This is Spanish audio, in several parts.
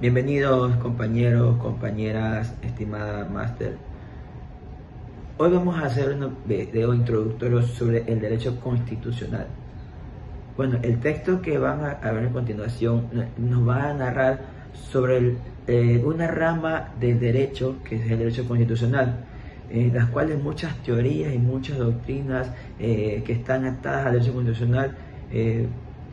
Bienvenidos compañeros, compañeras, estimada máster. Hoy vamos a hacer un video introductorio sobre el derecho constitucional. Bueno, el texto que van a ver a continuación nos va a narrar sobre una rama del derecho que es el derecho constitucional, las cuales muchas teorías y muchas doctrinas que están atadas al derecho constitucional,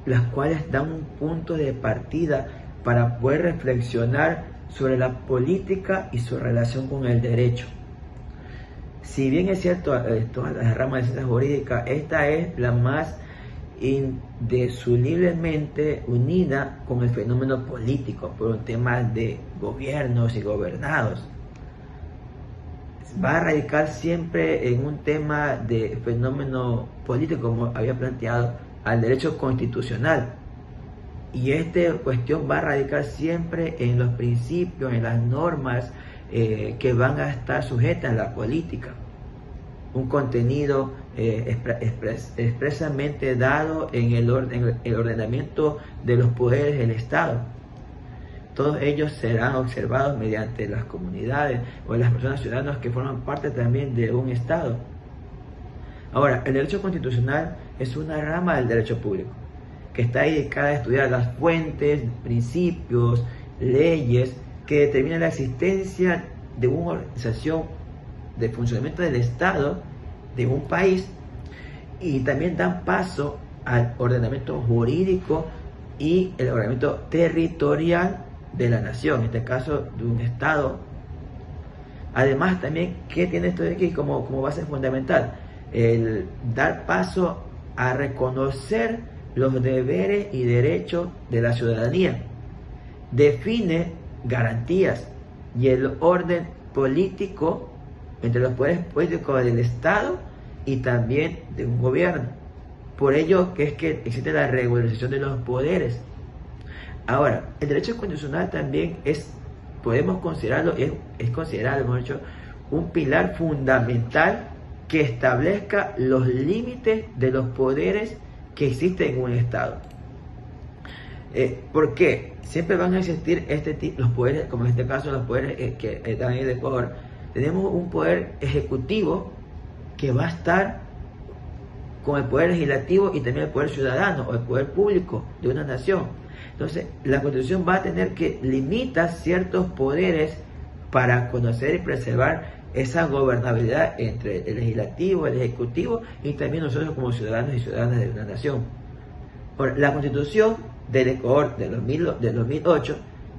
las cuales dan un punto de partida para poder reflexionar sobre la política y su relación con el derecho. Si bien es cierto, todas las ramas de ciencias jurídicas, esta es la más indesolublemente unida con el fenómeno político por un tema de gobiernos y gobernados. Va a radicar siempre en un tema de fenómeno político, como había planteado, al derecho constitucional. Y esta cuestión va a radicar siempre en los principios, en las normas que van a estar sujetas a la política. Un contenido expresamente dado en el ordenamiento de los poderes del Estado. Todos ellos serán observados mediante las comunidades o las personas ciudadanas que forman parte también de un Estado. Ahora, el derecho constitucional es una rama del derecho público que está dedicada a estudiar las fuentes, principios, leyes que determinan la existencia de una organización de funcionamiento del Estado de un país y también dan paso al ordenamiento jurídico y el ordenamiento territorial de la nación, en este caso de un Estado. Además también, ¿qué tiene esto de aquí como base fundamental? El dar paso a reconocer los deberes y derechos de la ciudadanía. Define garantías y el orden político entre los poderes políticos del Estado y también de un gobierno. Por ello que es que existe la regularización de los poderes. Ahora, el derecho constitucional también podemos considerarlo, es considerado, hemos dicho, un pilar fundamental que establezca los límites de los poderes que existen en un Estado. ¿Por qué? Siempre van a existir los poderes, como en este caso los poderes que están en el Ecuador. Tenemos un poder ejecutivo que va a estar con el poder legislativo y también el poder ciudadano o el poder público de una nación. Entonces, la Constitución va a tener que limitar ciertos poderes para conocer y preservar esa gobernabilidad entre el legislativo, el ejecutivo y también nosotros como ciudadanos y ciudadanas de una nación. Ahora, la Constitución del Ecuador del 2008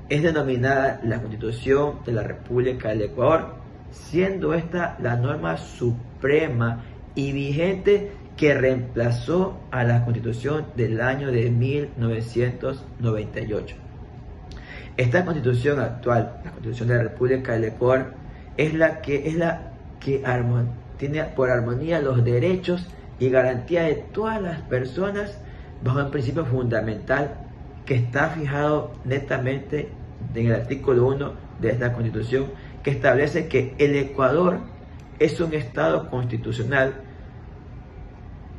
es denominada la Constitución de la República del Ecuador, siendo esta la norma suprema y vigente que reemplazó a la Constitución del año de 1998. Esta Constitución actual, la Constitución de la República del Ecuador, es la que tiene por armonía los derechos y garantía de todas las personas bajo un principio fundamental que está fijado netamente en el artículo 1 de esta Constitución, que establece que el Ecuador es un Estado constitucional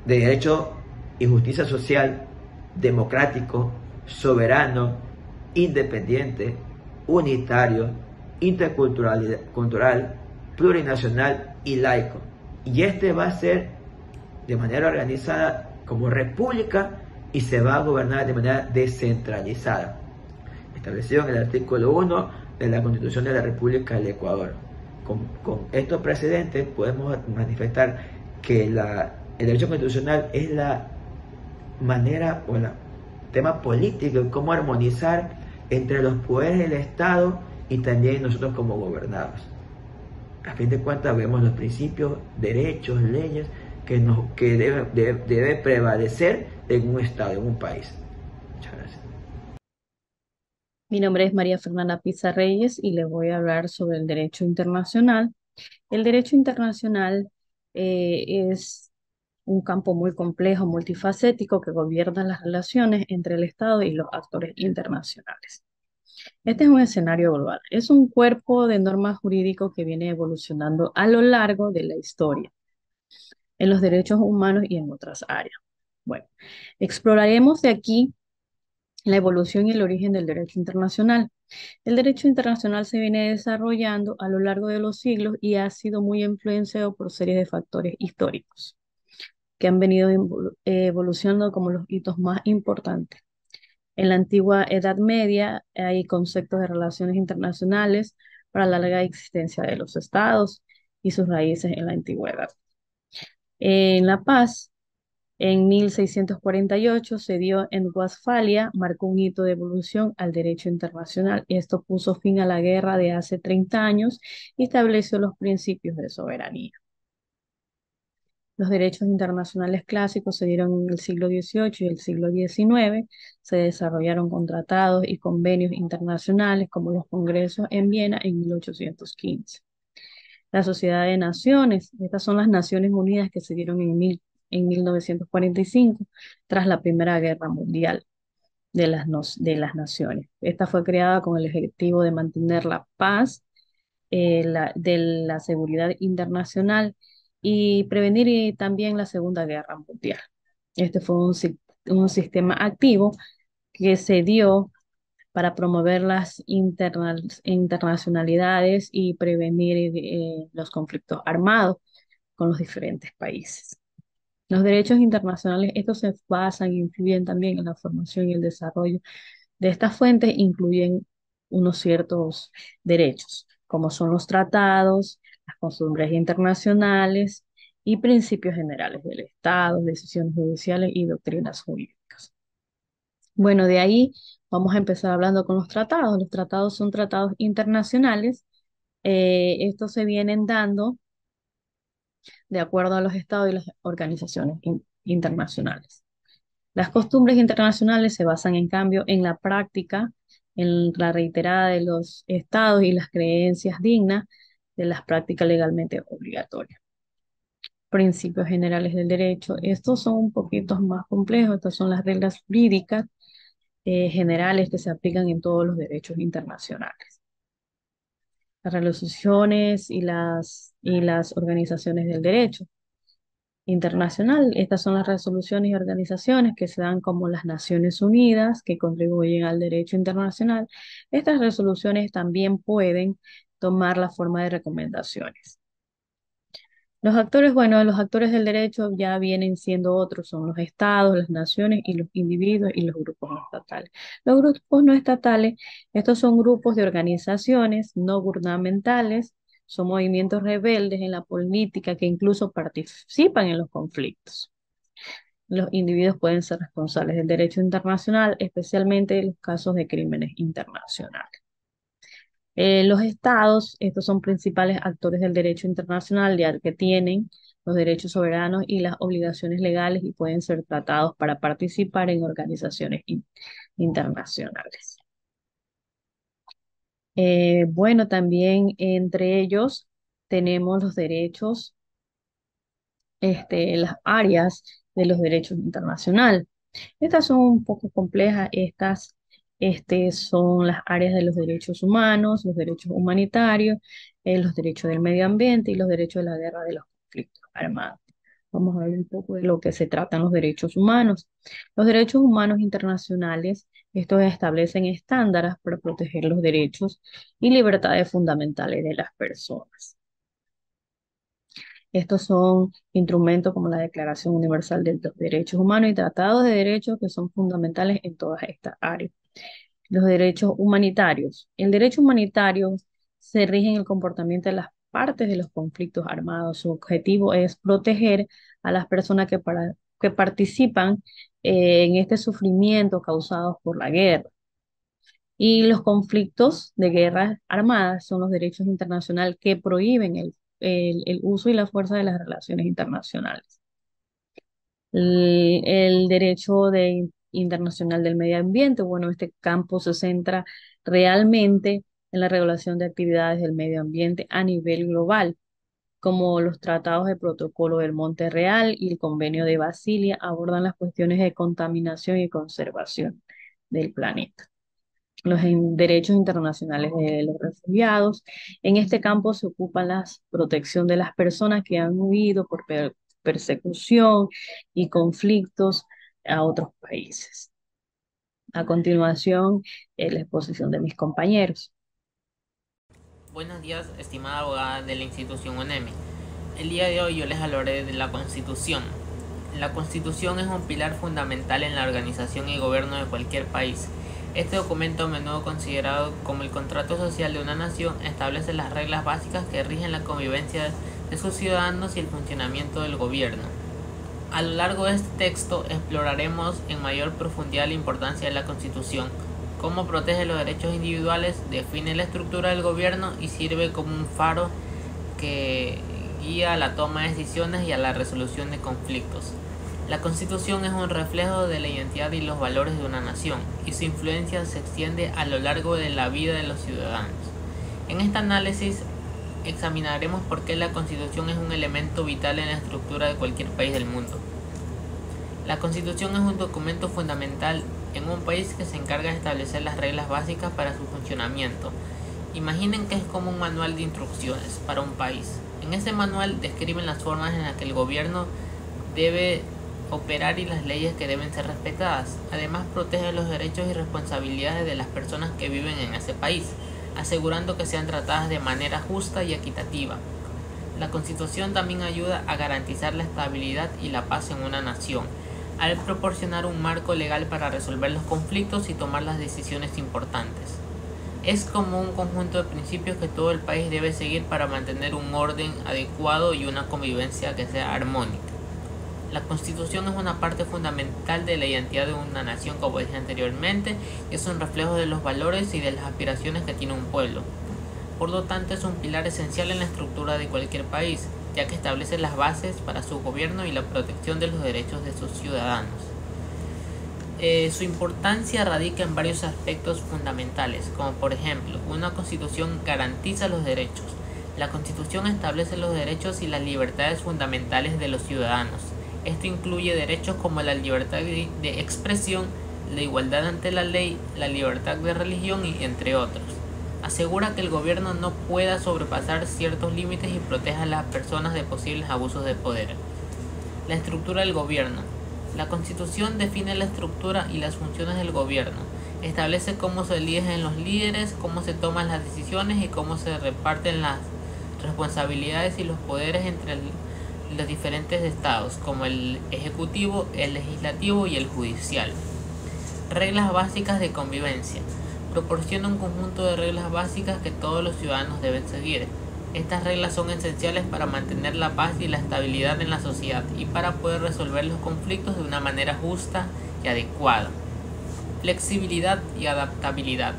de derecho y justicia social, democrático, soberano, independiente, unitario, intercultural, plurinacional y laico. Y este va a ser de manera organizada como república y se va a gobernar de manera descentralizada, establecido en el artículo 1 de la Constitución de la República del Ecuador. Con estos precedentes podemos manifestar que el derecho constitucional es la manera o el tema político de cómo armonizar entre los poderes del Estado y también nosotros como gobernados. A fin de cuentas vemos los principios, derechos, leyes que debe prevalecer en un Estado, en un país. Muchas gracias. Mi nombre es María Fernanda Pizar Reyes y les voy a hablar sobre el derecho internacional. El derecho internacional es un campo muy complejo, multifacético, que gobierna las relaciones entre el Estado y los actores internacionales. Este es un escenario global. Es un cuerpo de normas jurídicos que viene evolucionando a lo largo de la historia, en los derechos humanos y en otras áreas. Bueno, exploraremos de aquí la evolución y el origen del derecho internacional. El derecho internacional se viene desarrollando a lo largo de los siglos y ha sido muy influenciado por series de factores históricos que han venido evolucionando como los hitos más importantes. En la antigua Edad Media hay conceptos de relaciones internacionales para la larga existencia de los estados y sus raíces en la antigüedad. En La Paz, en 1648 se dio en Westfalia, marcó un hito de evolución al derecho internacional. Esto puso fin a la guerra de hace 30 años y estableció los principios de soberanía. Los derechos internacionales clásicos se dieron en el siglo XVIII y el siglo XIX. Se desarrollaron con tratados y convenios internacionales como los congresos en Viena en 1815. La Sociedad de Naciones, estas son las Naciones Unidas que se dieron en 1945 tras la Primera Guerra Mundial de las Naciones. Esta fue creada con el objetivo de mantener la paz, de la seguridad internacional y prevenir también la Segunda Guerra Mundial. Este fue un sistema activo que se dio para promover las internacionalidades y prevenir los conflictos armados con los diferentes países. Los derechos internacionales, estos se basan e influyen también en la formación y el desarrollo de estas fuentes, incluyen unos ciertos derechos, como son los tratados, las costumbres internacionales y principios generales del Estado, decisiones judiciales y doctrinas jurídicas. Bueno, de ahí vamos a empezar hablando con los tratados. Los tratados son tratados internacionales. Estos se vienen dando de acuerdo a los estados y las organizaciones internacionales. Las costumbres internacionales se basan, en cambio, en la práctica, en la reiterada de los estados y las creencias dignas de las prácticas legalmente obligatorias. Principios generales del derecho. Estos son un poquito más complejos. Estas son las reglas jurídicas generales que se aplican en todos los derechos internacionales. Las resoluciones y las organizaciones del derecho internacional. Estas son las resoluciones y organizaciones que se dan como las Naciones Unidas, que contribuyen al derecho internacional. Estas resoluciones también pueden tomar la forma de recomendaciones. Los actores, bueno, los actores del derecho ya vienen siendo otros, son los estados, las naciones y los individuos y los grupos no estatales. Los grupos no estatales, estos son grupos de organizaciones no gubernamentales, son movimientos rebeldes en la política que incluso participan en los conflictos. Los individuos pueden ser responsables del derecho internacional, especialmente en los casos de crímenes internacionales. Los estados, estos son principales actores del derecho internacional, ya que tienen los derechos soberanos y las obligaciones legales y pueden ser tratados para participar en organizaciones internacionales. Bueno, también entre ellos tenemos los derechos, las áreas de los derechos internacionales. Estas son un poco complejas. Estas son las áreas de los derechos humanos, los derechos humanitarios, los derechos del medio ambiente y los derechos de la guerra de los conflictos armados. Vamos a ver un poco de lo que se tratan los derechos humanos. Los derechos humanos internacionales, estos establecen estándares para proteger los derechos y libertades fundamentales de las personas. Estos son instrumentos como la Declaración Universal de los Derechos Humanos y tratados de derechos que son fundamentales en todas estas áreas. Los derechos humanitarios. El derecho humanitario se rige en el comportamiento de las partes de los conflictos armados. Su objetivo es proteger a las personas que participan en este sufrimiento causado por la guerra. Y los conflictos de guerras armadas son los derechos internacionales que prohíben el uso y la fuerza de las relaciones internacionales. El derecho internacional del medio ambiente, bueno, este campo se centra realmente en la regulación de actividades del medio ambiente a nivel global, como los tratados de protocolo del Monte Real y el convenio de Basilia abordan las cuestiones de contaminación y conservación del planeta. Los derechos internacionales de los refugiados. En este campo se ocupa la protección de las personas que han huido por persecución y conflictos a otros países. A continuación, la exposición de mis compañeros. Buenos días, estimada abogada de la institución UNEMI. El día de hoy yo les hablaré de la Constitución. La Constitución es un pilar fundamental en la organización y gobierno de cualquier país. Este documento, a menudo considerado como el contrato social de una nación, establece las reglas básicas que rigen la convivencia de sus ciudadanos y el funcionamiento del gobierno. A lo largo de este texto exploraremos en mayor profundidad la importancia de la Constitución, cómo protege los derechos individuales, define la estructura del gobierno y sirve como un faro que guía a la toma de decisiones y a la resolución de conflictos. La Constitución es un reflejo de la identidad y los valores de una nación, y su influencia se extiende a lo largo de la vida de los ciudadanos. En este análisis examinaremos por qué la Constitución es un elemento vital en la estructura de cualquier país del mundo. La Constitución es un documento fundamental en un país que se encarga de establecer las reglas básicas para su funcionamiento. Imaginen que es como un manual de instrucciones para un país. En ese manual describen las formas en las que el gobierno debe operar y las leyes que deben ser respetadas. Además, protege los derechos y responsabilidades de las personas que viven en ese país, asegurando que sean tratadas de manera justa y equitativa. La Constitución también ayuda a garantizar la estabilidad y la paz en una nación, al proporcionar un marco legal para resolver los conflictos y tomar las decisiones importantes. Es como un conjunto de principios que todo el país debe seguir para mantener un orden adecuado y una convivencia que sea armónica. La Constitución es una parte fundamental de la identidad de una nación, como dije anteriormente, y es un reflejo de los valores y de las aspiraciones que tiene un pueblo. Por lo tanto, es un pilar esencial en la estructura de cualquier país, ya que establece las bases para su gobierno y la protección de los derechos de sus ciudadanos. Su importancia radica en varios aspectos fundamentales, como por ejemplo, una Constitución garantiza los derechos. La Constitución establece los derechos y las libertades fundamentales de los ciudadanos. Esto incluye derechos como la libertad de expresión, la igualdad ante la ley, la libertad de religión y entre otros. Asegura que el gobierno no pueda sobrepasar ciertos límites y proteja a las personas de posibles abusos de poder. La estructura del gobierno. La Constitución define la estructura y las funciones del gobierno. Establece cómo se eligen los líderes, cómo se toman las decisiones y cómo se reparten las responsabilidades y los poderes entre los diferentes estados, como el ejecutivo, el legislativo y el judicial. Reglas básicas de convivencia. Proporciona un conjunto de reglas básicas que todos los ciudadanos deben seguir. Estas reglas son esenciales para mantener la paz y la estabilidad en la sociedad y para poder resolver los conflictos de una manera justa y adecuada. Flexibilidad y adaptabilidad.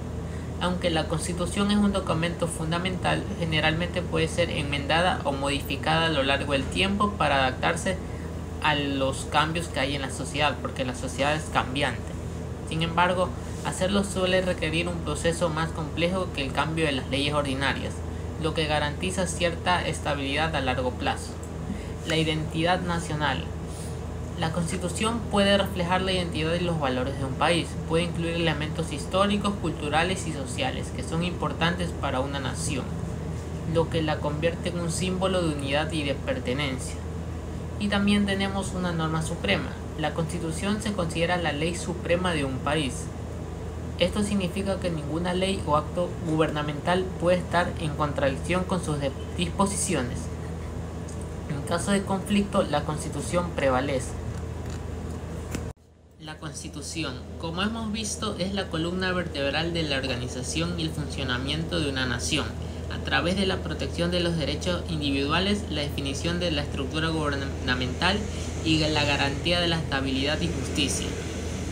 Aunque la Constitución es un documento fundamental, generalmente puede ser enmendada o modificada a lo largo del tiempo para adaptarse a los cambios que hay en la sociedad, porque la sociedad es cambiante. Sin embargo, hacerlo suele requerir un proceso más complejo que el cambio de las leyes ordinarias, lo que garantiza cierta estabilidad a largo plazo. La identidad nacional. La Constitución puede reflejar la identidad y los valores de un país. Puede incluir elementos históricos, culturales y sociales que son importantes para una nación, lo que la convierte en un símbolo de unidad y de pertenencia. Y también tenemos una norma suprema. La Constitución se considera la ley suprema de un país. Esto significa que ninguna ley o acto gubernamental puede estar en contradicción con sus disposiciones. En caso de conflicto, la Constitución prevalece. La Constitución, como hemos visto, es la columna vertebral de la organización y el funcionamiento de una nación, a través de la protección de los derechos individuales, la definición de la estructura gubernamental y la garantía de la estabilidad y justicia.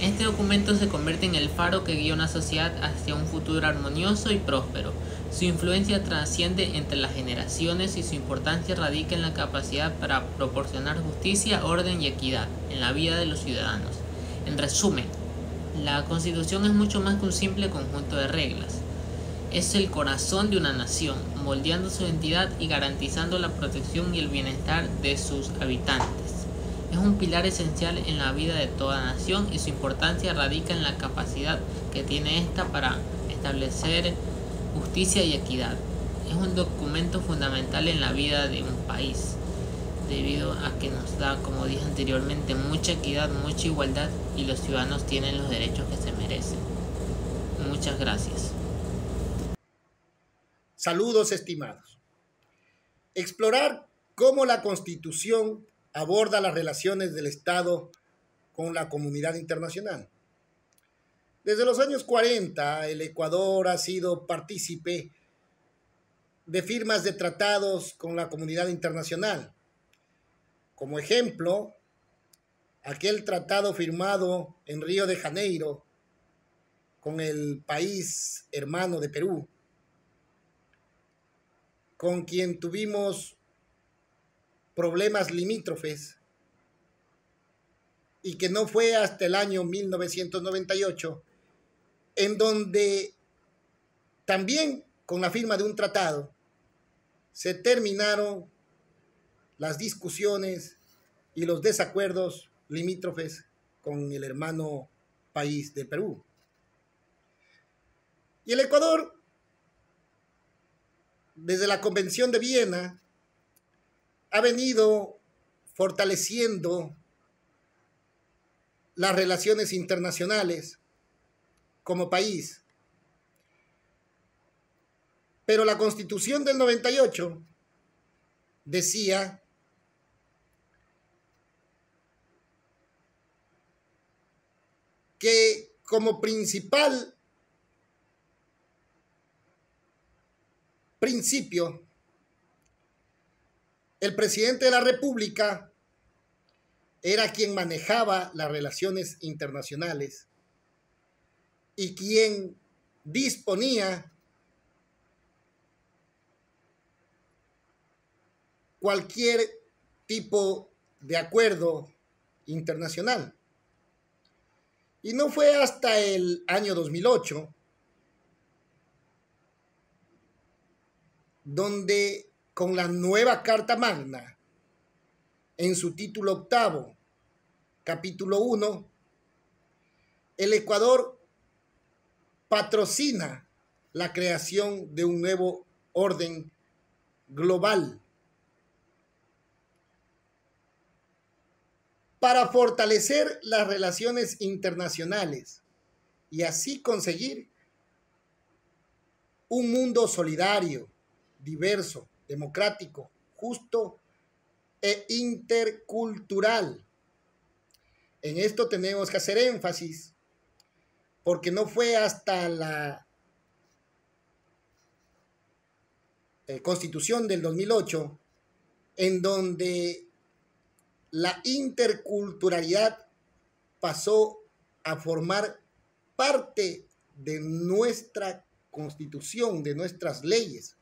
Este documento se convierte en el faro que guía una sociedad hacia un futuro armonioso y próspero. Su influencia trasciende entre las generaciones y su importancia radica en la capacidad para proporcionar justicia, orden y equidad en la vida de los ciudadanos. En resumen, la Constitución es mucho más que un simple conjunto de reglas. Es el corazón de una nación, moldeando su identidad y garantizando la protección y el bienestar de sus habitantes. Es un pilar esencial en la vida de toda nación y su importancia radica en la capacidad que tiene esta para establecer justicia y equidad. Es un documento fundamental en la vida de un país, debido a que nos da, como dije anteriormente, mucha equidad, mucha igualdad y los ciudadanos tienen los derechos que se merecen. merecen. Muchas gracias. Saludos, estimados. Explorar cómo la Constitución aborda las relaciones del Estado con la comunidad internacional. Desde los años 40, el Ecuador ha sido partícipe de firmas de tratados con la comunidad internacional. Como ejemplo, aquel tratado firmado en Río de Janeiro con el país hermano de Perú, con quien tuvimos problemas limítrofes y que no fue hasta el año 1998, en donde también con la firma de un tratado se terminaron las discusiones y los desacuerdos limítrofes con el hermano país de Perú. Y el Ecuador, desde la Convención de Viena, ha venido fortaleciendo las relaciones internacionales como país. Pero la Constitución del 98 decía que como principal principio, el presidente de la República era quien manejaba las relaciones internacionales y quien disponía cualquier tipo de acuerdo internacional. Y no fue hasta el año 2008 donde con la nueva Carta Magna, en su título octavo, capítulo 1, el Ecuador patrocina la creación de un nuevo orden global para fortalecer las relaciones internacionales y así conseguir un mundo solidario, diverso, democrático, justo e intercultural. En esto tenemos que hacer énfasis, porque no fue hasta la Constitución del 2008 en donde la interculturalidad pasó a formar parte de nuestra Constitución, de nuestras leyes.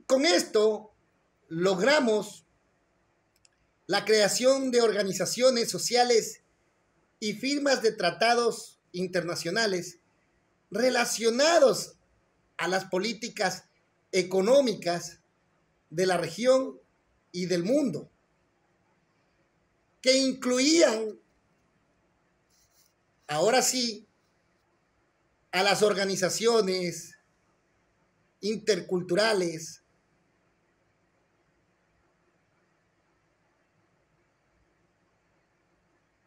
Con esto logramos la creación de organizaciones sociales y firmas de tratados internacionales relacionados a las políticas económicas de la región y del mundo, que incluían, ahora sí, a las organizaciones interculturales,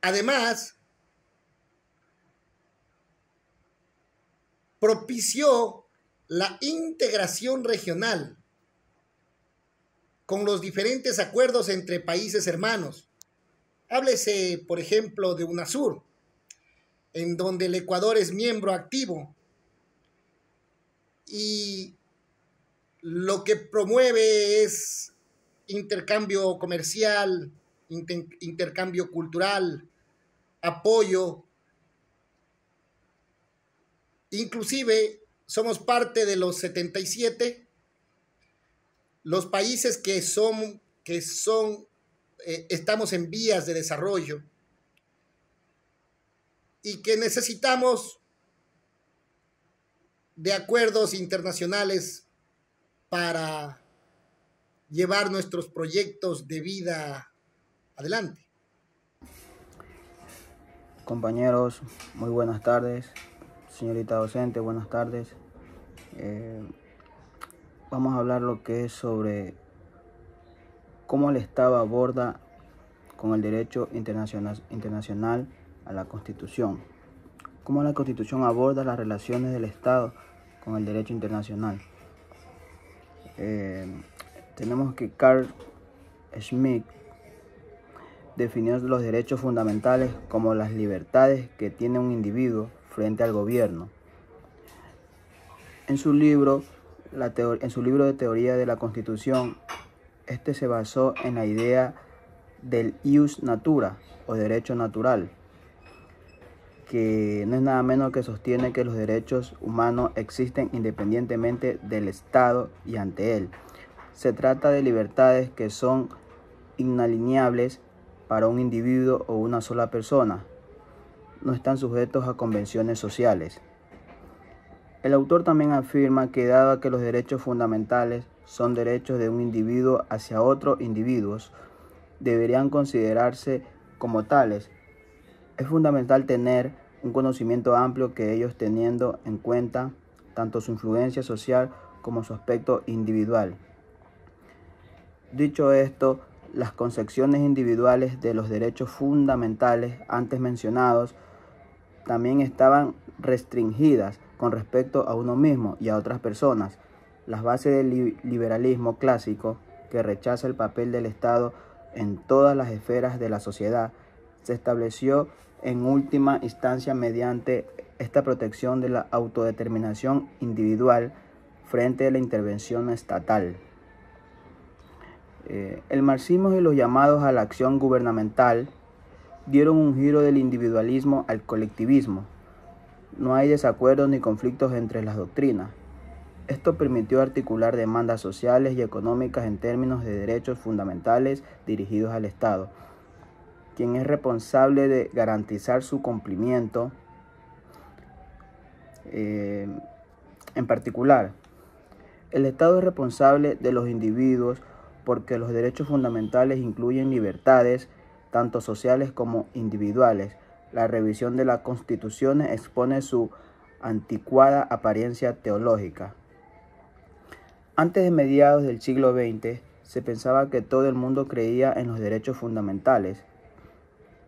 además, propició la integración regional con los diferentes acuerdos entre países hermanos. Háblese, por ejemplo, de UNASUR, en donde el Ecuador es miembro activo y lo que promueve es intercambio comercial, intercambio cultural, apoyo. Inclusive somos parte de los 77 los países que estamos en vías de desarrollo y que necesitamos de acuerdos internacionales para llevar nuestros proyectos de vida adelante. Compañeros, muy buenas tardes. Señorita docente, buenas tardes. Vamos a hablar lo que es sobre cómo el Estado aborda con el derecho internacional a la Constitución. ¿Cómo la Constitución aborda las relaciones del Estado con el derecho internacional? Tenemos que Carl Schmitt definió los derechos fundamentales como las libertades que tiene un individuo frente al gobierno. En su libro de teoría de la Constitución, este se basó en la idea del ius natura o derecho natural, que no es nada menos que sostiene que los derechos humanos existen independientemente del Estado y ante él. Se trata de libertades que son inalienables para un individuo o una sola persona. No están sujetos a convenciones sociales. El autor también afirma que dado que los derechos fundamentales son derechos de un individuo hacia otros individuos, deberían considerarse como tales. Es fundamental tener un conocimiento amplio que ellos, teniendo en cuenta tanto su influencia social como su aspecto individual. Dicho esto, las concepciones individuales de los derechos fundamentales antes mencionados también estaban restringidas con respecto a uno mismo y a otras personas. Las bases del liberalismo clásico, que rechaza el papel del Estado en todas las esferas de la sociedad, se estableció en última instancia mediante esta protección de la autodeterminación individual frente a la intervención estatal. El marxismo y los llamados a la acción gubernamental dieron un giro del individualismo al colectivismo. No hay desacuerdos ni conflictos entre las doctrinas. Esto permitió articular demandas sociales y económicas en términos de derechos fundamentales dirigidos al Estado, quien es responsable de garantizar su cumplimiento. En particular, el Estado es responsable de los individuos porque los derechos fundamentales incluyen libertades, tanto sociales como individuales. La revisión de la Constitución expone su anticuada apariencia teológica. Antes de mediados del siglo XX, se pensaba que todo el mundo creía en los derechos fundamentales,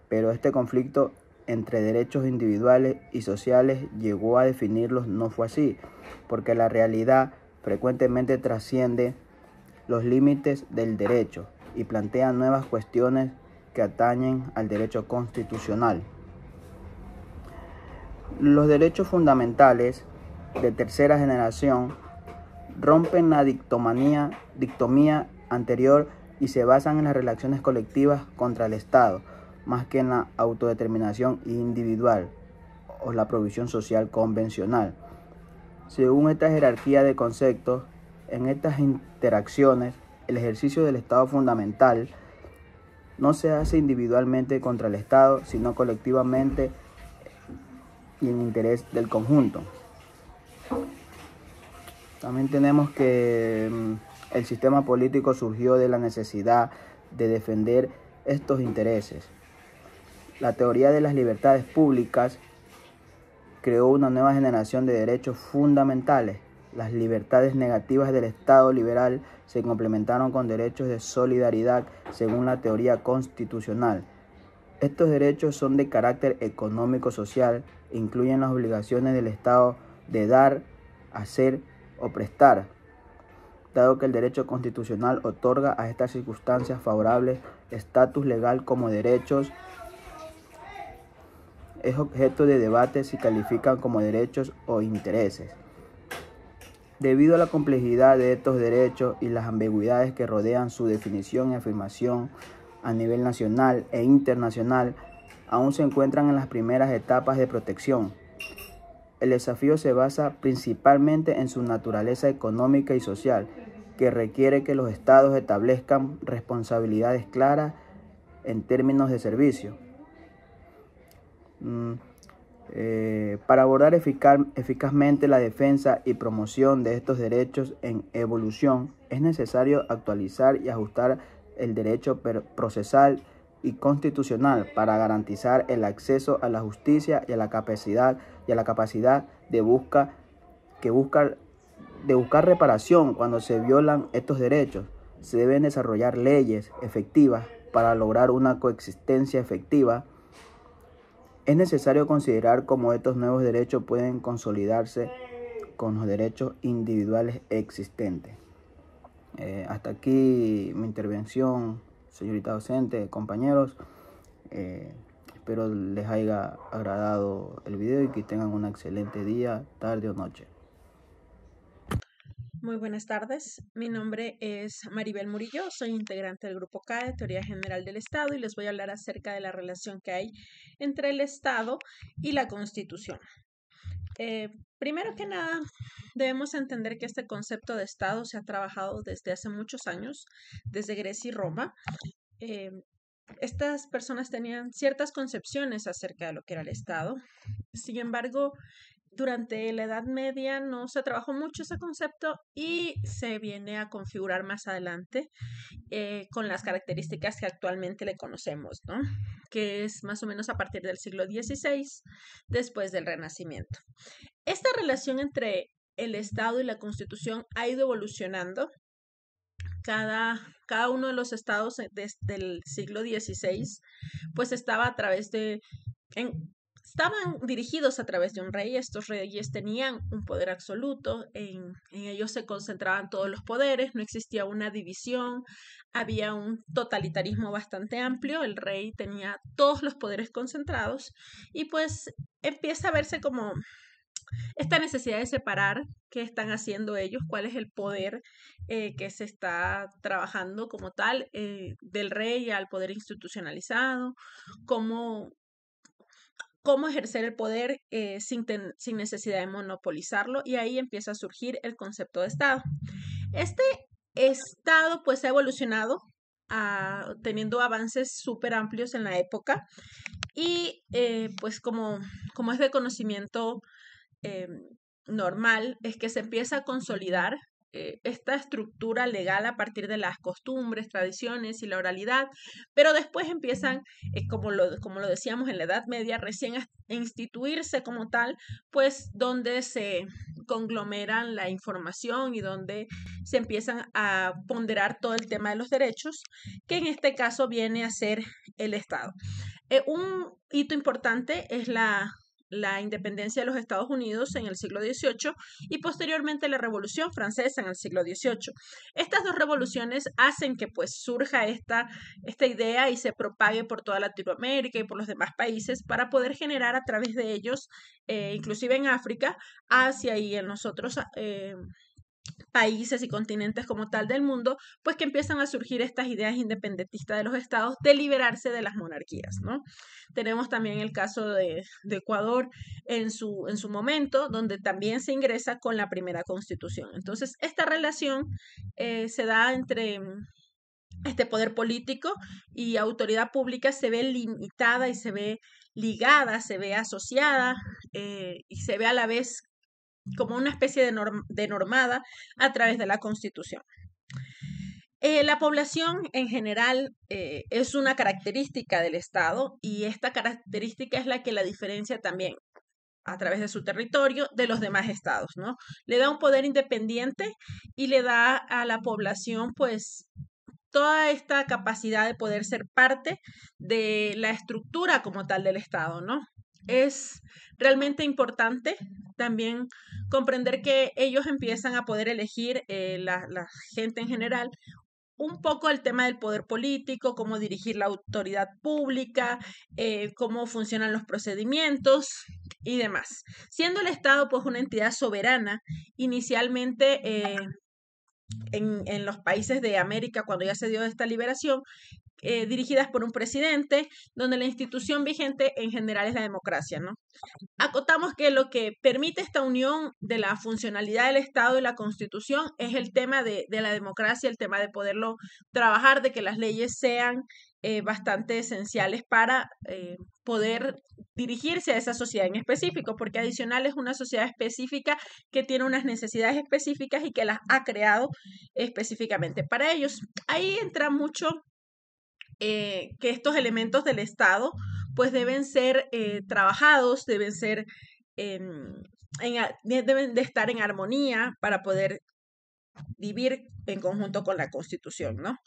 pero este conflicto entre derechos individuales y sociales llegó a definirlos. No fue así, porque la realidad frecuentemente trasciende los límites del derecho y plantea nuevas cuestiones que atañen al derecho constitucional. Los derechos fundamentales de tercera generación rompen la dicotomía anterior y se basan en las relaciones colectivas contra el Estado, más que en la autodeterminación individual o la provisión social convencional. Según esta jerarquía de conceptos, en estas interacciones, el ejercicio del Estado fundamental no se hace individualmente contra el Estado, sino colectivamente y en interés del conjunto. También tenemos que el sistema político surgió de la necesidad de defender estos intereses. La teoría de las libertades públicas creó una nueva generación de derechos fundamentales. Las libertades negativas del Estado liberal se complementaron con derechos de solidaridad según la teoría constitucional. Estos derechos son de carácter económico-social e incluyen las obligaciones del Estado de dar, hacer o prestar. Dado que el derecho constitucional otorga a estas circunstancias favorables estatus legal como derechos, es objeto de debate si califican como derechos o intereses. Debido a la complejidad de estos derechos y las ambigüedades que rodean su definición y afirmación a nivel nacional e internacional, aún se encuentran en las primeras etapas de protección. El desafío se basa principalmente en su naturaleza económica y social, que requiere que los estados establezcan responsabilidades claras en términos de servicio. Para abordar eficazmente la defensa y promoción de estos derechos en evolución, es necesario actualizar y ajustar el derecho procesal y constitucional para garantizar el acceso a la justicia y a la capacidad de buscar reparación cuando se violan estos derechos. Se deben desarrollar leyes efectivas para lograr una coexistencia efectiva Es necesario considerar cómo estos nuevos derechos pueden consolidarse con los derechos individuales existentes. Hasta aquí mi intervención, señorita docente, compañeros. Espero les haya agradado el video y que tengan un excelente día, tarde o noche. Muy buenas tardes, mi nombre es Maribel Murillo, soy integrante del Grupo K de Teoría General del Estado y les voy a hablar acerca de la relación que hay entre el Estado y la Constitución. Primero que nada, debemos entender que este concepto de Estado se ha trabajado desde hace muchos años, desde Grecia y Roma. Estas personas tenían ciertas concepciones acerca de lo que era el Estado. Sin embargo, durante la Edad Media no se trabajó mucho ese concepto y se viene a configurar más adelante con las características que actualmente le conocemos, ¿no? Que es más o menos a partir del siglo XVI, después del Renacimiento. Esta relación entre el Estado y la Constitución ha ido evolucionando. Cada uno de los estados desde el siglo XVI, pues estaba a través de... estaban dirigidos a través de un rey. Estos reyes tenían un poder absoluto, en ellos se concentraban todos los poderes, no existía una división, había un totalitarismo bastante amplio, el rey tenía todos los poderes concentrados y pues empieza a verse como esta necesidad de separar qué están haciendo ellos, cuál es el poder que se está trabajando como tal, del rey al poder institucionalizado, cómo ejercer el poder sin necesidad de monopolizarlo, y ahí empieza a surgir el concepto de Estado. Este Estado pues ha evolucionado teniendo avances súper amplios en la época y pues como es de conocimiento normal, es que se empieza a consolidar esta estructura legal a partir de las costumbres, tradiciones y la oralidad, pero después empiezan, como lo decíamos en la Edad Media, recién a instituirse como tal, pues donde se conglomeran la información y donde se empiezan a ponderar todo el tema de los derechos, que en este caso viene a ser el Estado. Un hito importante es la independencia de los Estados Unidos en el siglo XVIII y posteriormente la Revolución Francesa en el siglo XVIII. Estas dos revoluciones hacen que pues surja esta idea y se propague por toda Latinoamérica y por los demás países para poder generar a través de ellos, inclusive en África, Asia y en los otros países y continentes como tal del mundo, pues que empiezan a surgir estas ideas independentistas de los estados de liberarse de las monarquías, ¿no? Tenemos también el caso de Ecuador en su momento, donde también se ingresa con la primera constitución. Entonces, esta relación se da entre este poder político y autoridad pública, se ve limitada y se ve ligada, se ve asociada y se ve a la vez como una especie de normada a través de la Constitución. La población en general es una característica del Estado y esta característica es la que la diferencia también a través de su territorio de los demás estados, ¿no? Le da un poder independiente y le da a la población pues toda esta capacidad de poder ser parte de la estructura como tal del Estado, ¿no? Es realmente importante también comprender que ellos empiezan a poder elegir, la gente en general, un poco el tema del poder político, cómo dirigir la autoridad pública, cómo funcionan los procedimientos y demás. Siendo el Estado pues una entidad soberana, inicialmente en los países de América, cuando ya se dio esta liberación, dirigidas por un presidente, donde la institución vigente en general es la democracia, ¿no? Acotamos que lo que permite esta unión de la funcionalidad del Estado y la Constitución es el tema de la democracia, el tema de poderlo trabajar, de que las leyes sean bastante esenciales para poder dirigirse a esa sociedad en específico, porque adicional es una sociedad específica que tiene unas necesidades específicas y que las ha creado específicamente para ellos. Ahí entra mucho que estos elementos del Estado pues deben ser trabajados, deben ser deben de estar en armonía para poder vivir en conjunto con la Constitución, ¿no?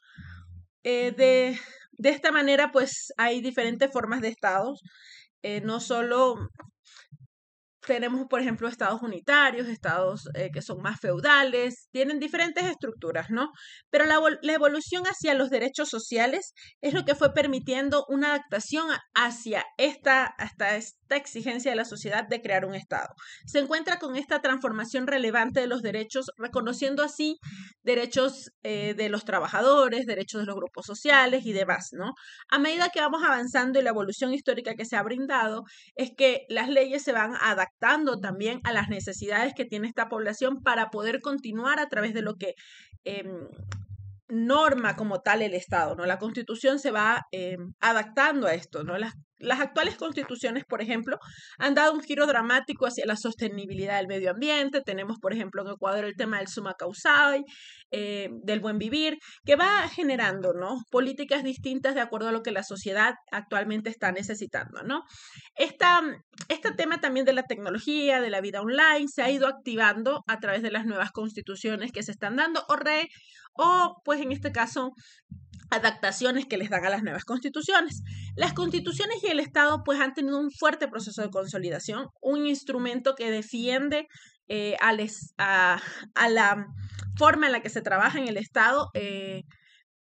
De esta manera pues hay diferentes formas de estados no solo tenemos, por ejemplo, estados unitarios, estados que son más feudales, tienen diferentes estructuras, ¿no? Pero la evolución hacia los derechos sociales es lo que fue permitiendo una adaptación hacia hasta esta exigencia de la sociedad de crear un estado. Se encuentra con esta transformación relevante de los derechos, reconociendo así derechos de los trabajadores, derechos de los grupos sociales y demás, ¿no? A medida que vamos avanzando y la evolución histórica que se ha brindado, es que las leyes se van adaptando también a las necesidades que tiene esta población para poder continuar a través de lo que norma como tal el Estado, ¿no? La Constitución se va adaptando a esto, ¿no? Las actuales constituciones, por ejemplo, han dado un giro dramático hacia la sostenibilidad del medio ambiente. Tenemos, por ejemplo, en Ecuador el tema del summa causale, del buen vivir, que va generando, ¿no? Políticas distintas de acuerdo a lo que la sociedad actualmente está necesitando, ¿no? Este tema también de la tecnología, de la vida online, se ha ido activando a través de las nuevas constituciones que se están dando o pues en este caso adaptaciones que les dan a las nuevas constituciones. Las constituciones y el Estado pues han tenido un fuerte proceso de consolidación, un instrumento que defiende a la forma en la que se trabaja en el Estado.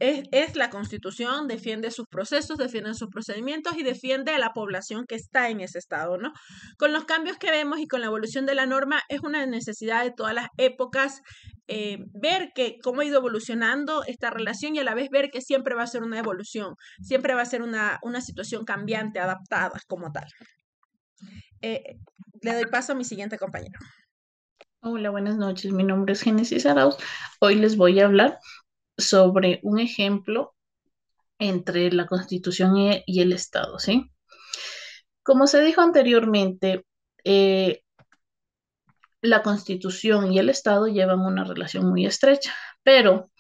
Es la Constitución, defiende sus procesos, defiende sus procedimientos y defiende a la población que está en ese estado, ¿no? Con los cambios que vemos y con la evolución de la norma, es una necesidad de todas las épocas ver cómo ha ido evolucionando esta relación y a la vez ver que siempre va a ser una evolución, siempre va a ser una situación cambiante, adaptada como tal. Le doy paso a mi siguiente compañero. Hola, buenas noches. Mi nombre es Génesis Arauz. Hoy les voy a hablar sobre un ejemplo entre la Constitución y el Estado, ¿sí? Como se dijo anteriormente, la Constitución y el Estado llevan una relación muy estrecha, pero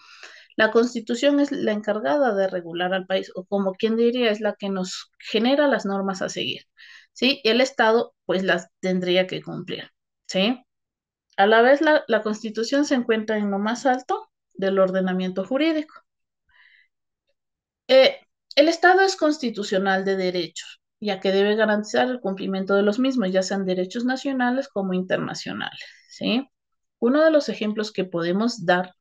la Constitución es la encargada de regular al país, o como quien diría, es la que nos genera las normas a seguir, ¿sí? Y el Estado, pues, las tendría que cumplir, ¿sí? A la vez, la Constitución se encuentra en lo más alto del ordenamiento jurídico. El Estado es constitucional de derechos, ya que debe garantizar el cumplimiento de los mismos, ya sean derechos nacionales como internacionales, ¿sí? Uno de los ejemplos que podemos dar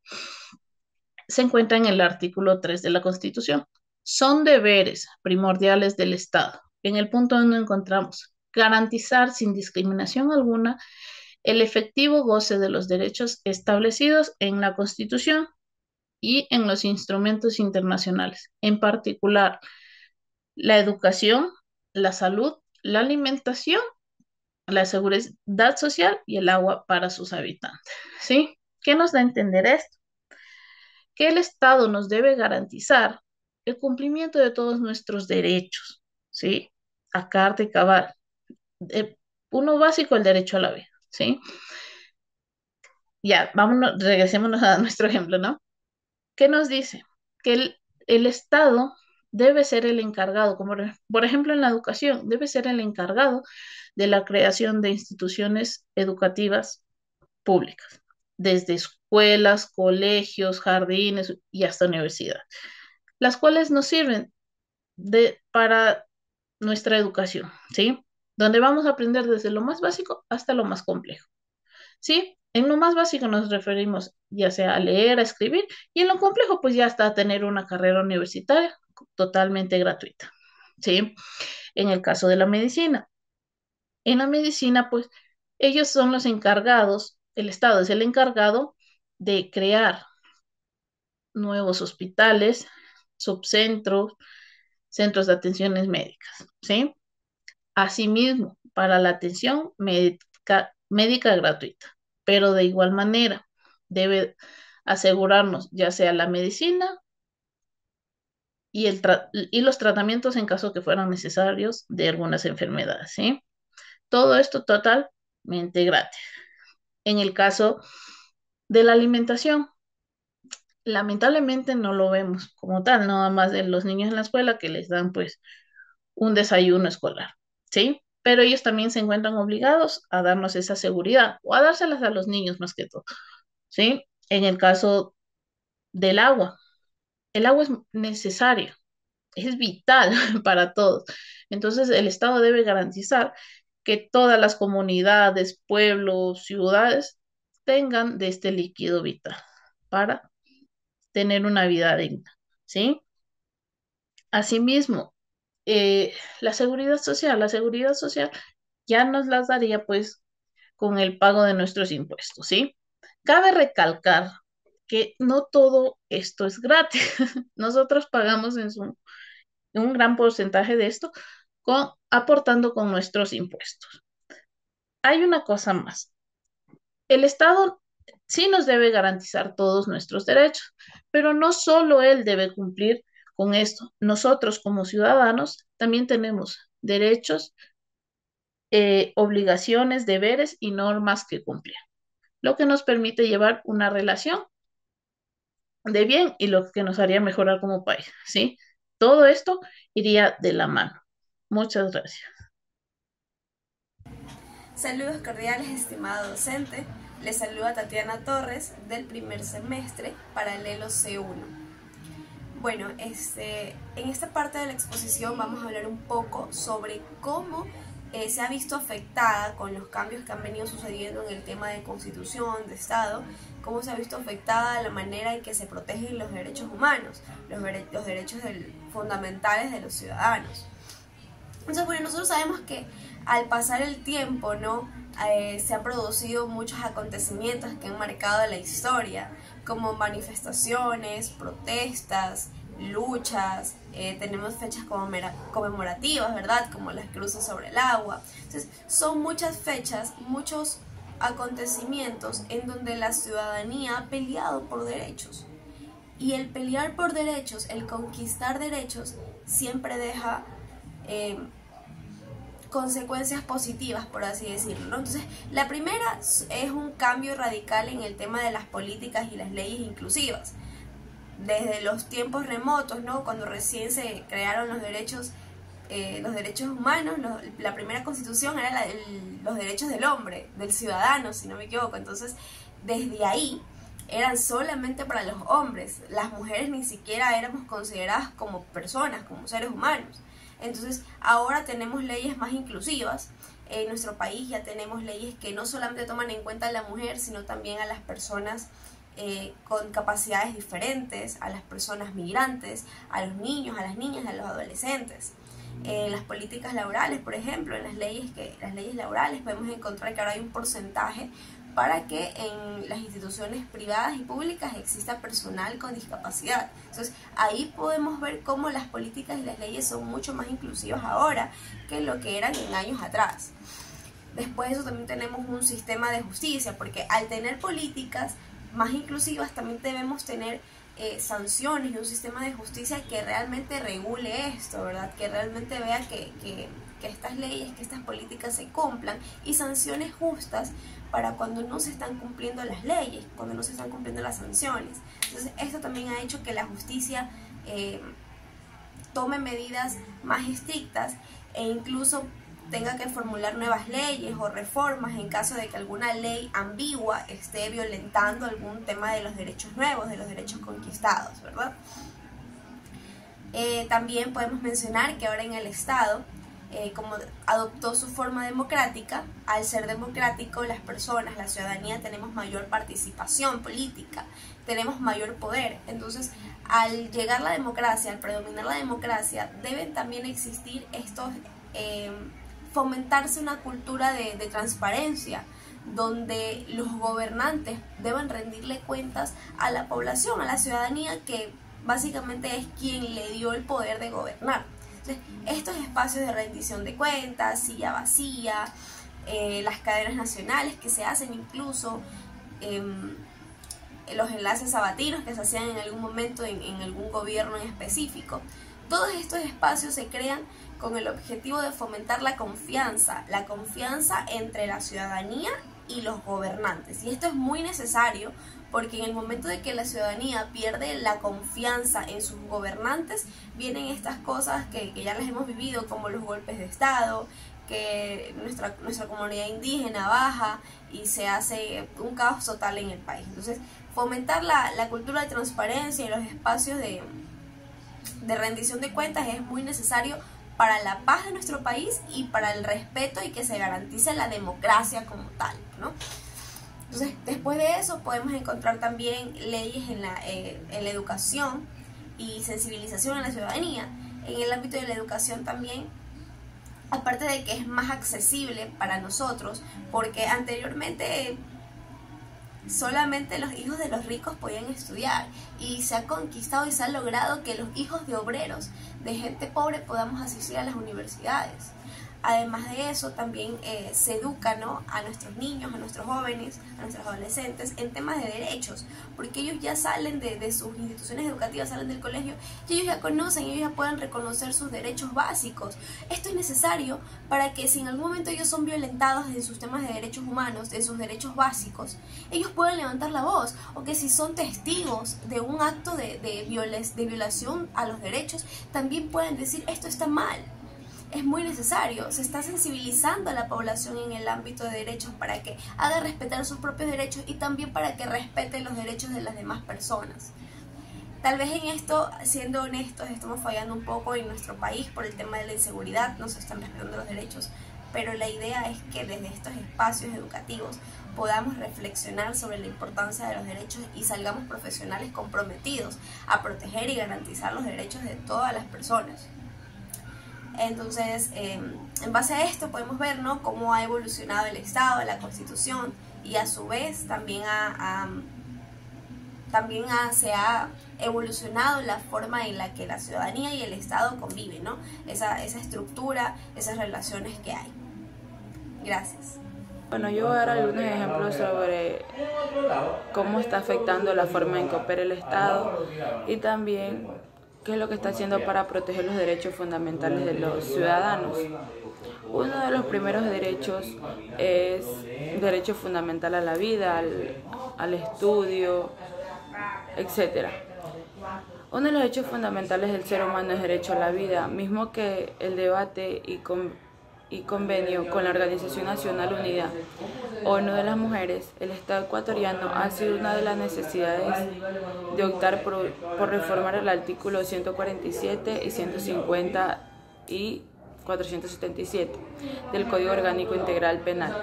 se encuentra en el artículo 3 de la Constitución. Son deberes primordiales del Estado. En el punto donde encontramos garantizar sin discriminación alguna el efectivo goce de los derechos establecidos en la Constitución y en los instrumentos internacionales, en particular la educación, la salud, la alimentación, la seguridad social y el agua para sus habitantes. ¿Sí? ¿Qué nos da a entender esto? Que el Estado nos debe garantizar el cumplimiento de todos nuestros derechos, ¿sí? A carta y cabal. Uno básico, el derecho a la vida, ¿sí? Ya, vámonos, regresémonos a nuestro ejemplo, ¿no? ¿Qué nos dice? Que el Estado debe ser el encargado, como por ejemplo en la educación, debe ser el encargado de la creación de instituciones educativas públicas, desde escuelas, colegios, jardines y hasta universidades, las cuales nos sirven para nuestra educación, ¿sí? Donde vamos a aprender desde lo más básico hasta lo más complejo, ¿sí? En lo más básico nos referimos ya sea a leer, a escribir, y en lo complejo pues ya hasta tener una carrera universitaria totalmente gratuita, ¿sí? En el caso de la medicina. En la medicina pues ellos son los encargados, el Estado es el encargado de crear nuevos hospitales, subcentros, centros de atenciones médicas, ¿sí? Asimismo, para la atención médica gratuita, pero de igual manera debe asegurarnos ya sea la medicina y los tratamientos en caso que fueran necesarios de algunas enfermedades, ¿sí? Todo esto totalmente gratis. En el caso de la alimentación, lamentablemente no lo vemos como tal, nada más de los niños en la escuela que les dan pues un desayuno escolar, ¿sí? Pero ellos también se encuentran obligados a darnos esa seguridad o a dárselas a los niños más que todo, ¿sí? En el caso del agua, el agua es necesario, es vital para todos, Entonces, el Estado debe garantizar que todas las comunidades, pueblos, ciudades tengan de este líquido vital para tener una vida digna, ¿sí? Asimismo, la seguridad social ya nos las daría pues con el pago de nuestros impuestos, ¿sí? Cabe recalcar que no todo esto es gratis. Nosotros pagamos en un gran porcentaje de esto aportando con nuestros impuestos. Hay una cosa más. El Estado sí nos debe garantizar todos nuestros derechos, pero no solo él debe cumplir con esto. Nosotros como ciudadanos también tenemos derechos, obligaciones, deberes y normas que cumplir, lo que nos permite llevar una relación de bien y lo que nos haría mejorar como país, ¿sí? Todo esto iría de la mano. Muchas gracias. Saludos cordiales, estimado docente. Les saluda Tatiana Torres del primer semestre, paralelo C1. Bueno, en esta parte de la exposición vamos a hablar un poco sobre cómo se ha visto afectada con los cambios que han venido sucediendo en el tema de constitución, de Estado, cómo se ha visto afectada la manera en que se protegen los derechos humanos, los derechos fundamentales de los ciudadanos. Entonces, bueno, nosotros sabemos que al pasar el tiempo, ¿no? Se han producido muchos acontecimientos que han marcado la historia, como manifestaciones, protestas, luchas, tenemos fechas conmemorativas, ¿verdad? Como las cruces sobre el agua. Entonces, son muchas fechas, muchos acontecimientos en donde la ciudadanía ha peleado por derechos. Y el pelear por derechos, el conquistar derechos, siempre deja consecuencias positivas, por así decirlo, ¿no? Entonces, la primera es un cambio radical en el tema de las políticas y las leyes inclusivas. Desde los tiempos remotos, ¿no? Cuando recién se crearon los derechos humanos, la primera constitución era los derechos del hombre, del ciudadano, si no me equivoco. Entonces, desde ahí eran solamente para los hombres. Las mujeres ni siquiera éramos consideradas como personas, como seres humanos. Entonces, ahora tenemos leyes más inclusivas. En nuestro país ya tenemos leyes que no solamente toman en cuenta a la mujer, sino también a las personas con capacidades diferentes, a las personas migrantes, a los niños, a las niñas, a los adolescentes. Las políticas laborales, por ejemplo, en las leyes laborales podemos encontrar que ahora hay un porcentaje para que en las instituciones privadas y públicas exista personal con discapacidad. Entonces, ahí podemos ver cómo las políticas y las leyes son mucho más inclusivas ahora que lo que eran en años atrás. Después de eso también tenemos un sistema de justicia, porque al tener políticas más inclusivas también debemos tener sanciones y un sistema de justicia que realmente regule esto, ¿verdad? Que realmente vea que estas leyes, que estas políticas se cumplan, y sanciones justas para cuando no se están cumpliendo las leyes, cuando no se están cumpliendo las sanciones. Entonces, esto también ha hecho que la justicia tome medidas más estrictas e incluso tenga que formular nuevas leyes o reformas en caso de que alguna ley ambigua esté violentando algún tema de los derechos nuevos, de los derechos conquistados, ¿verdad? También podemos mencionar que ahora en el Estado, como adoptó su forma democrática, al ser democrático las personas, la ciudadanía, tenemos mayor participación política, tenemos mayor poder. Entonces, al llegar la democracia, al predominar la democracia, deben también existir estos fomentarse una cultura de transparencia, donde los gobernantes deben rendirle cuentas a la población, a la ciudadanía, que básicamente es quien le dio el poder de gobernar. Entonces, estos espacios de rendición de cuentas, silla vacía, las cadenas nacionales que se hacen, incluso los enlaces sabatinos que se hacían en algún momento en algún gobierno en específico, todos estos espacios se crean con el objetivo de fomentar la confianza entre la ciudadanía y los gobernantes. Y esto es muy necesario porque en el momento de que la ciudadanía pierde la confianza en sus gobernantes, vienen estas cosas que ya las hemos vivido, como los golpes de Estado, que nuestra comunidad indígena baja y se hace un caos total en el país. Entonces, fomentar la cultura de transparencia y los espacios de rendición de cuentas es muy necesario para la paz de nuestro país y para el respeto y que se garantice la democracia como tal, ¿no? Entonces, después de eso podemos encontrar también leyes en la educación y sensibilización a la ciudadanía. En el ámbito de la educación también, aparte de que es más accesible para nosotros, porque anteriormente solamente los hijos de los ricos podían estudiar, y se ha conquistado y se ha logrado que los hijos de obreros, de gente pobre, podamos asistir a las universidades. Además de eso, también se educa, ¿no?, a nuestros niños, a nuestros jóvenes, a nuestros adolescentes en temas de derechos, porque ellos ya salen de sus instituciones educativas, salen del colegio, y ellos ya conocen, ellos ya pueden reconocer sus derechos básicos. Esto es necesario para que si en algún momento ellos son violentados en sus temas de derechos humanos, en sus derechos básicos, ellos puedan levantar la voz, o que si son testigos de un acto de violación a los derechos, también pueden decir esto está mal. Es muy necesario, se está sensibilizando a la población en el ámbito de derechos para que haga respetar sus propios derechos y también para que respete los derechos de las demás personas. Tal vez en esto, siendo honestos, estamos fallando un poco en nuestro país por el tema de la inseguridad, no se están respetando los derechos, pero la idea es que desde estos espacios educativos podamos reflexionar sobre la importancia de los derechos y salgamos profesionales comprometidos a proteger y garantizar los derechos de todas las personas. Entonces, en base a esto podemos ver, ¿no?, cómo ha evolucionado el Estado, la Constitución, y a su vez también se ha evolucionado la forma en la que la ciudadanía y el Estado conviven, ¿no? Esa estructura, esas relaciones que hay. Gracias. Bueno, yo voy a dar algunos ejemplos sobre cómo está afectando la forma en que opera el Estado y también qué es lo que está haciendo para proteger los derechos fundamentales de los ciudadanos. Uno de los primeros derechos es el derecho fundamental a la vida, al estudio, etc. Uno de los derechos fundamentales del ser humano es el derecho a la vida, mismo que el debate y convenio con la Organización Nacional Unida, ONU de las Mujeres, el Estado ecuatoriano ha sido una de las necesidades de optar por reformar el artículo 147 y 150 y 477 del Código Orgánico Integral Penal,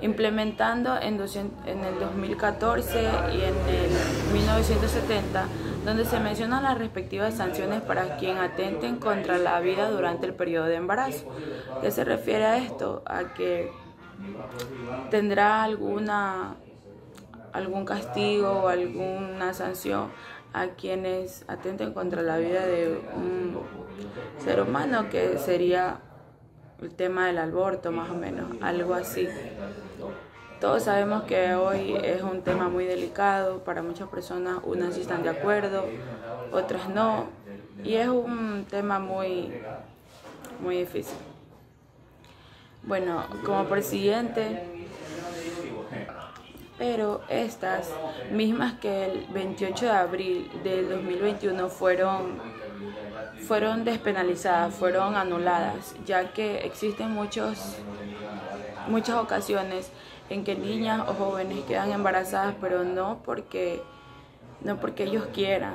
implementando en el 2014 y en el 1970, donde se mencionan las respectivas sanciones para quien atenten contra la vida durante el periodo de embarazo. ¿Qué se refiere a esto? A que tendrá algún castigo o alguna sanción a quienes atenten contra la vida de un ser humano, que sería el tema del aborto, más o menos, algo así. Todos sabemos que hoy es un tema muy delicado para muchas personas, unas sí están de acuerdo, otras no, y es un tema muy difícil. Bueno, como por siguiente, pero estas mismas que el 28 de abril del 2021 fueron despenalizadas, fueron anuladas, ya que existen muchas ocasiones en que niñas o jóvenes quedan embarazadas, pero no porque ellos quieran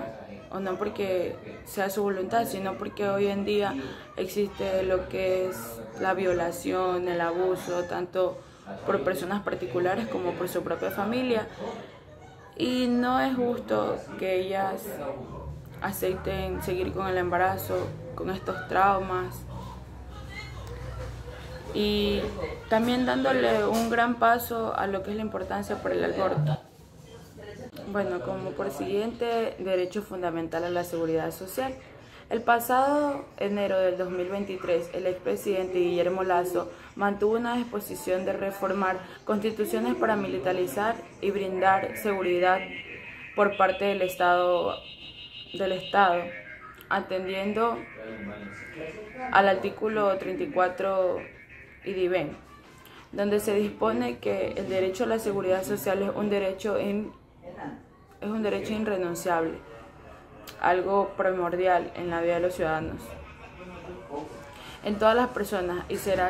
o no porque sea su voluntad, sino porque hoy en día existe lo que es la violación, el abuso, tanto por personas particulares como por su propia familia, y no es justo que ellas acepten seguir con el embarazo, con estos traumas, y también dándole un gran paso a lo que es la importancia por el aborto. Bueno, como por siguiente, derecho fundamental a la seguridad social. El pasado enero del 2023, el expresidente Guillermo Lasso mantuvo una disposición de reformar constituciones para militarizar y brindar seguridad por parte del Estado, atendiendo al artículo 34 IDIVEN, donde se dispone que el derecho a la seguridad social es un derecho irrenunciable, algo primordial en la vida de los ciudadanos, en todas las personas, y será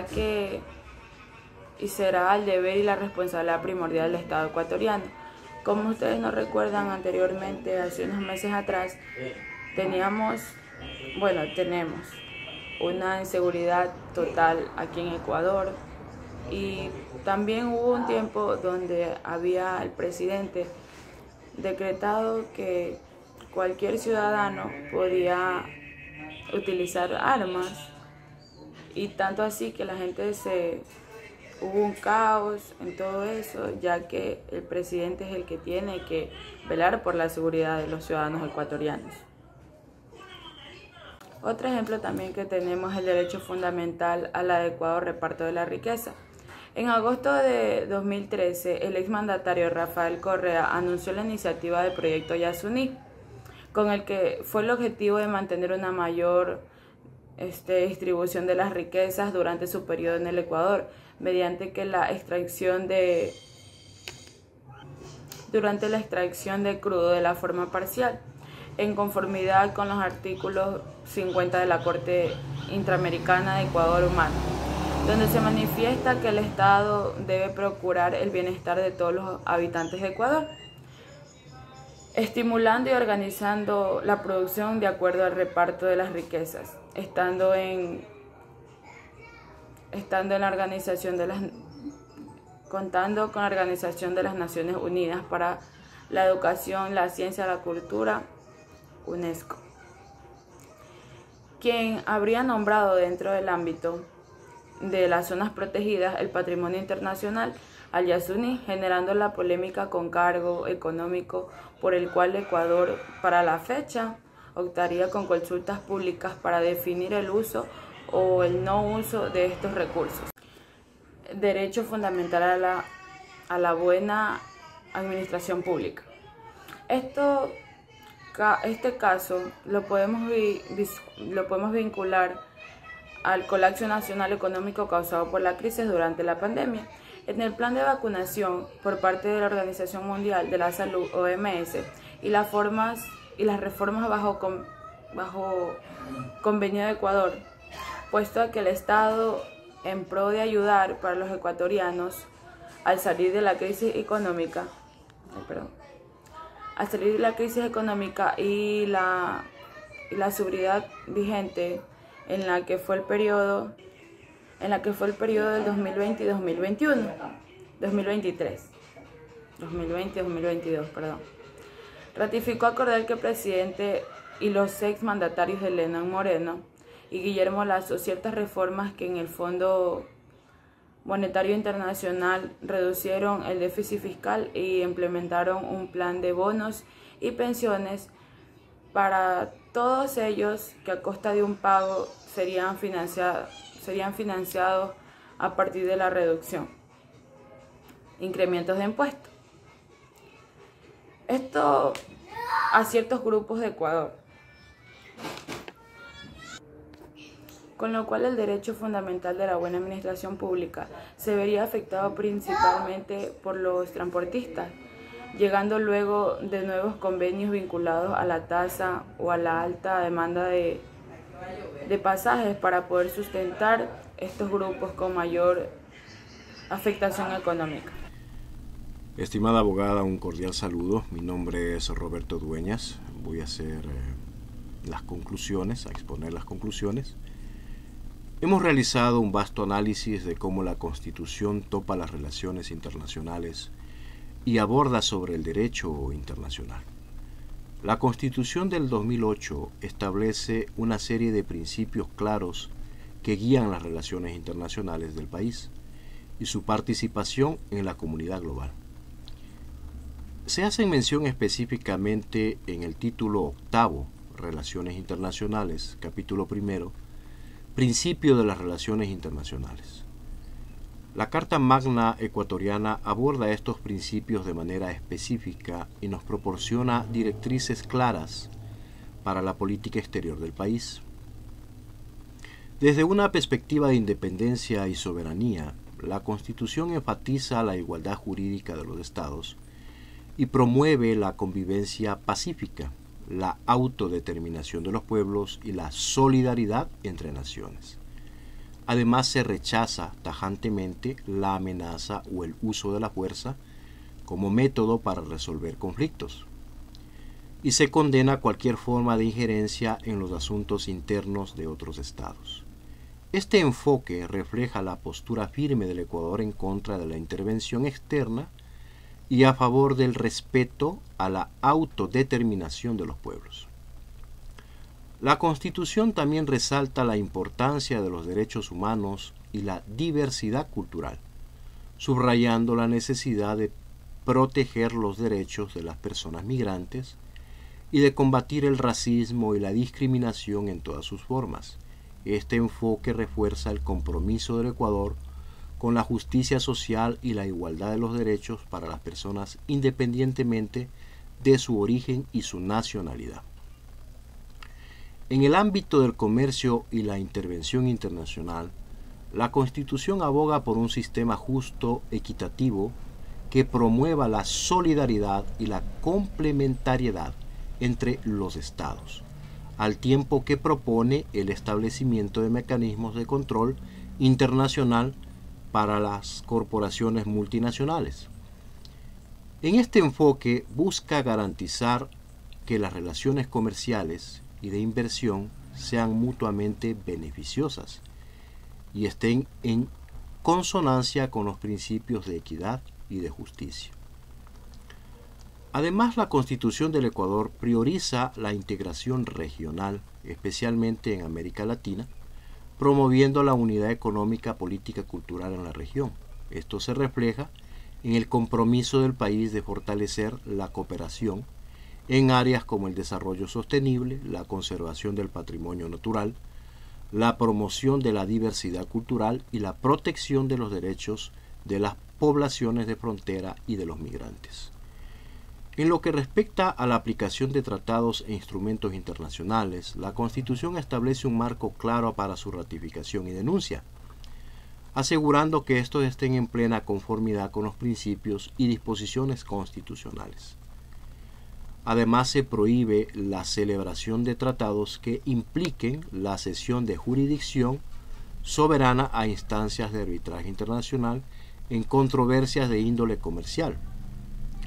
el deber y la responsabilidad primordial del Estado ecuatoriano. Como ustedes nos recuerdan, anteriormente, hace unos meses atrás, tenemos una inseguridad total aquí en Ecuador. Y también hubo un tiempo donde había el presidente decretado que cualquier ciudadano podía utilizar armas, y tanto así que la gente hubo un caos en todo eso, ya que el presidente es el que tiene que velar por la seguridad de los ciudadanos ecuatorianos. Otro ejemplo también que tenemos es el derecho fundamental al adecuado reparto de la riqueza. En agosto de 2013, el exmandatario Rafael Correa anunció la iniciativa del proyecto Yasuní, con el que fue el objetivo de mantener una mayor distribución de las riquezas durante su periodo en el Ecuador, mediante que durante la extracción de crudo de la forma parcial, en conformidad con los artículos 50 de la Corte Interamericana de Ecuador Humano, donde se manifiesta que el Estado debe procurar el bienestar de todos los habitantes de Ecuador, estimulando y organizando la producción de acuerdo al reparto de las riquezas, contando con la Organización de las Naciones Unidas para la Educación, la Ciencia y la Cultura, UNESCO, quien habría nombrado dentro del ámbito de las zonas protegidas el patrimonio internacional al Yasuní, generando la polémica con cargo económico por el cual Ecuador, para la fecha, optaría con consultas públicas para definir el uso o el no uso de estos recursos. Derecho fundamental a la buena administración pública. Este caso lo podemos vincular al colapso nacional económico causado por la crisis durante la pandemia. En el plan de vacunación por parte de la Organización Mundial de la Salud, OMS, y las reformas bajo convenio de Ecuador, puesto a que el Estado, en pro de ayudar para los ecuatorianos al salir de la crisis económica, y la seguridad vigente en la que fue el periodo del 2020 y 2022, ratificó acordar que el presidente y los ex mandatarios de Lenín Moreno y Guillermo Lasso ciertas reformas que en el Fondo Monetario Internacional reducieron el déficit fiscal y implementaron un plan de bonos y pensiones para todos ellos que a costa de un pago serían financiados a partir de la reducción, incrementos de impuestos. Esto a ciertos grupos de Ecuador, con lo cual el derecho fundamental de la buena administración pública se vería afectado principalmente por los transportistas, llegando luego de nuevos convenios vinculados a la tasa o a la alta demanda de pasajes para poder sustentar estos grupos con mayor afectación económica. Estimada abogada, un cordial saludo. Mi nombre es Roberto Dueñas. Voy a hacer a exponer las conclusiones. Hemos realizado un vasto análisis de cómo la Constitución topa las relaciones internacionales y aborda sobre el derecho internacional. La Constitución del 2008 establece una serie de principios claros que guían las relaciones internacionales del país y su participación en la comunidad global. Se hace mención específicamente en el título 8, Relaciones Internacionales, capítulo 1, Principio de las Relaciones Internacionales. La Carta Magna ecuatoriana aborda estos principios de manera específica y nos proporciona directrices claras para la política exterior del país. Desde una perspectiva de independencia y soberanía, la Constitución enfatiza la igualdad jurídica de los estados y promueve la convivencia pacífica, la autodeterminación de los pueblos y la solidaridad entre naciones. Además, se rechaza tajantemente la amenaza o el uso de la fuerza como método para resolver conflictos. y se condena cualquier forma de injerencia en los asuntos internos de otros estados. Este enfoque refleja la postura firme del Ecuador en contra de la intervención externa y a favor del respeto a la autodeterminación de los pueblos. La Constitución también resalta la importancia de los derechos humanos y la diversidad cultural, subrayando la necesidad de proteger los derechos de las personas migrantes y de combatir el racismo y la discriminación en todas sus formas. Este enfoque refuerza el compromiso del Ecuador con la justicia social y la igualdad de los derechos para las personas independientemente de su origen y su nacionalidad. En el ámbito del comercio y la intervención internacional, la Constitución aboga por un sistema justo, equitativo, que promueva la solidaridad y la complementariedad entre los estados, al tiempo que propone el establecimiento de mecanismos de control internacional para las corporaciones multinacionales. En este enfoque busca garantizar que las relaciones comerciales y de inversión sean mutuamente beneficiosas y estén en consonancia con los principios de equidad y de justicia. Además, la Constitución del Ecuador prioriza la integración regional, especialmente en América Latina, promoviendo la unidad económica, política y cultural en la región. Esto se refleja en el compromiso del país de fortalecer la cooperación en áreas como el desarrollo sostenible, la conservación del patrimonio natural, la promoción de la diversidad cultural y la protección de los derechos de las poblaciones de frontera y de los migrantes. En lo que respecta a la aplicación de tratados e instrumentos internacionales, la Constitución establece un marco claro para su ratificación y denuncia, asegurando que estos estén en plena conformidad con los principios y disposiciones constitucionales. Además, se prohíbe la celebración de tratados que impliquen la cesión de jurisdicción soberana a instancias de arbitraje internacional en controversias de índole comercial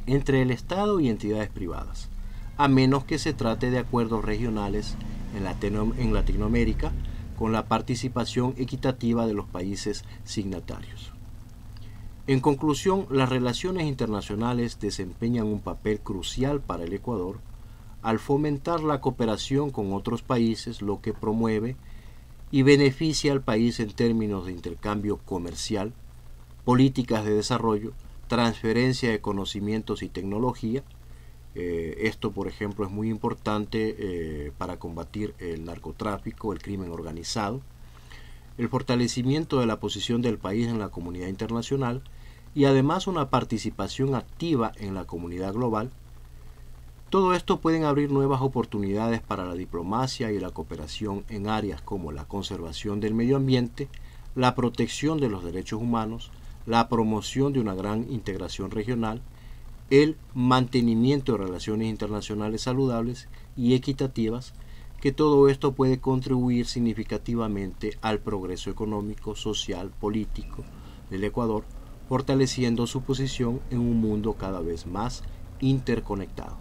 entre el Estado y entidades privadas, a menos que se trate de acuerdos regionales en Latinoamérica con la participación equitativa de los países signatarios. En conclusión, las relaciones internacionales desempeñan un papel crucial para el Ecuador al fomentar la cooperación con otros países, lo que promueve y beneficia al país en términos de intercambio comercial, políticas de desarrollo, transferencia de conocimientos y tecnología. Esto, por ejemplo, es muy importante para combatir el narcotráfico, el crimen organizado, el fortalecimiento de la posición del país en la comunidad internacional y además una participación activa en la comunidad global. Todo esto pueden abrir nuevas oportunidades para la diplomacia y la cooperación en áreas como la conservación del medio ambiente, la protección de los derechos humanos, la promoción de una gran integración regional, el mantenimiento de relaciones internacionales saludables y equitativas, que todo esto puede contribuir significativamente al progreso económico, social, político del Ecuador, fortaleciendo su posición en un mundo cada vez más interconectado.